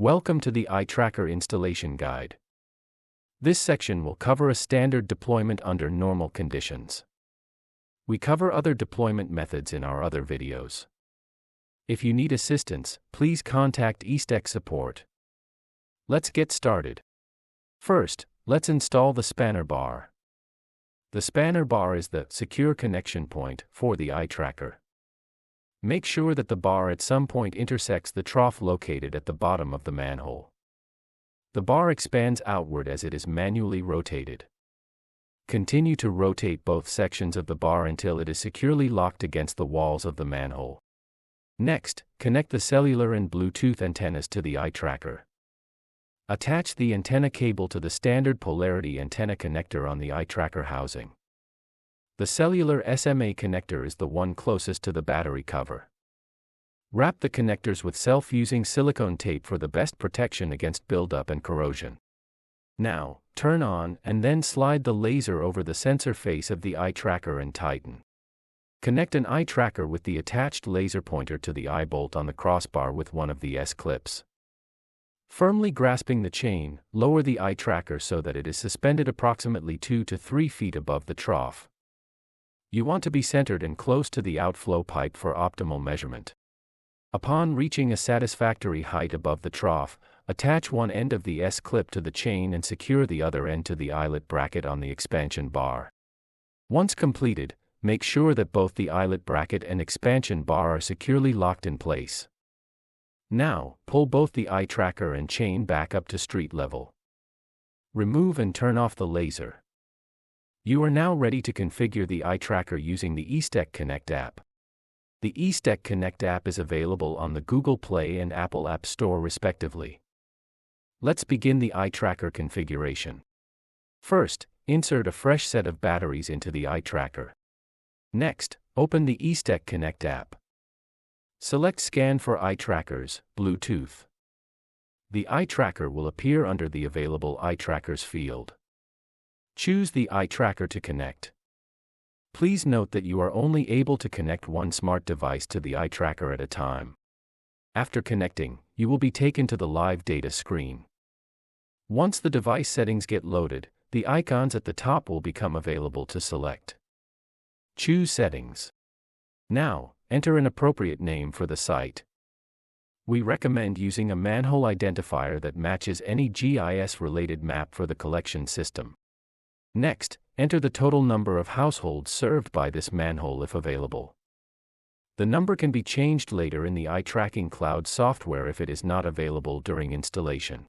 Welcome to the iTracker installation guide. This section will cover a standard deployment under normal conditions. We cover other deployment methods in our other videos. If you need assistance, please contact iTracker support. Let's get started. First, let's install the spanner bar. The spanner bar is the secure connection point for the iTracker. Make sure that the bar at some point intersects the trough located at the bottom of the manhole. The bar expands outward as it is manually rotated. Continue to rotate both sections of the bar until it is securely locked against the walls of the manhole. Next, connect the cellular and Bluetooth antennas to the iTracker. Attach the antenna cable to the standard polarity antenna connector on the iTracker housing. The cellular SMA connector is the one closest to the battery cover. Wrap the connectors with self-fusing silicone tape for the best protection against buildup and corrosion. Now, turn on and then slide the laser over the sensor face of the iTracker and tighten. Connect an iTracker with the attached laser pointer to the eye bolt on the crossbar with one of the S-clips. Firmly grasping the chain, lower the iTracker so that it is suspended approximately 2 to 3 feet above the trough. You want to be centered and close to the outflow pipe for optimal measurement. Upon reaching a satisfactory height above the trough, attach one end of the S-clip to the chain and secure the other end to the eyelet bracket on the expansion bar. Once completed, make sure that both the eyelet bracket and expansion bar are securely locked in place. Now, pull both the iTracker and chain back up to street level. Remove and turn off the laser. You are now ready to configure the iTracker using the iTracker Connect app. The iTracker Connect app is available on the Google Play and Apple App Store respectively. Let's begin the iTracker configuration. First, insert a fresh set of batteries into the iTracker. Next, open the iTracker Connect app. Select Scan for iTrackers, Bluetooth. The iTracker will appear under the available iTrackers field. Choose the iTracker to connect. Please note that you are only able to connect one smart device to the iTracker at a time. After connecting, you will be taken to the live data screen. Once the device settings get loaded, the icons at the top will become available to select. Choose Settings. Now, enter an appropriate name for the site. We recommend using a manhole identifier that matches any GIS-related map for the collection system. Next, enter the total number of households served by this manhole if available. The number can be changed later in the iTracking Cloud software if it is not available during installation.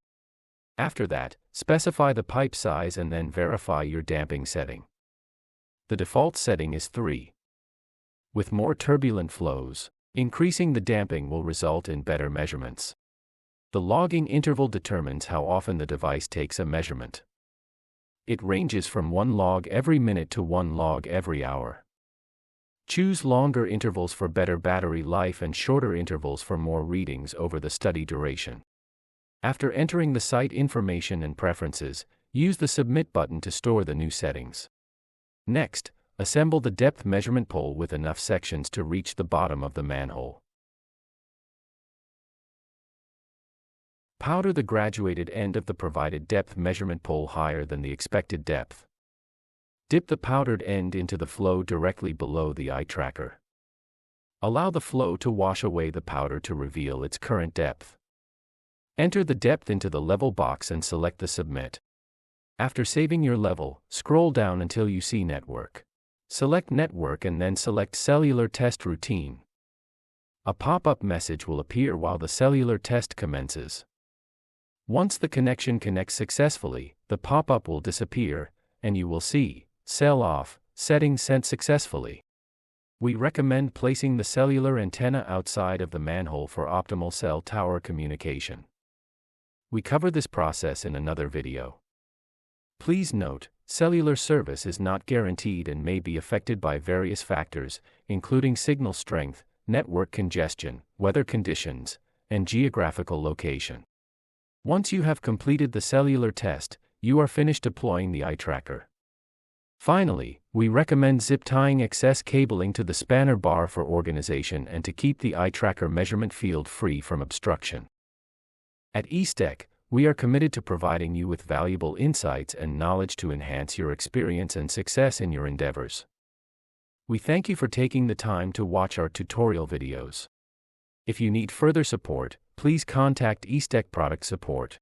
After that, specify the pipe size and then verify your damping setting. The default setting is 3. With more turbulent flows, increasing the damping will result in better measurements. The logging interval determines how often the device takes a measurement. It ranges from 1 log every minute to 1 log every hour. Choose longer intervals for better battery life and shorter intervals for more readings over the study duration. After entering the site information and preferences, use the Submit button to store the new settings. Next, assemble the depth measurement pole with enough sections to reach the bottom of the manhole. Powder the graduated end of the provided depth measurement pole higher than the expected depth. Dip the powdered end into the flow directly below the iTracker. Allow the flow to wash away the powder to reveal its current depth. Enter the depth into the level box and select the Submit. After saving your level, scroll down until you see Network. Select Network and then select Cellular Test Routine. A pop-up message will appear while the cellular test commences. Once the connection connects successfully, the pop-up will disappear, and you will see, Cell Off, Settings Sent Successfully. We recommend placing the cellular antenna outside of the manhole for optimal cell tower communication. We cover this process in another video. Please note, cellular service is not guaranteed and may be affected by various factors, including signal strength, network congestion, weather conditions, and geographical location. Once you have completed the cellular test, you are finished deploying the iTracker. Finally, we recommend zip tying excess cabling to the spanner bar for organization and to keep the iTracker measurement field free from obstruction. At Eastech, we are committed to providing you with valuable insights and knowledge to enhance your experience and success in your endeavors. We thank you for taking the time to watch our tutorial videos. If you need further support, please contact Eastech Product Support.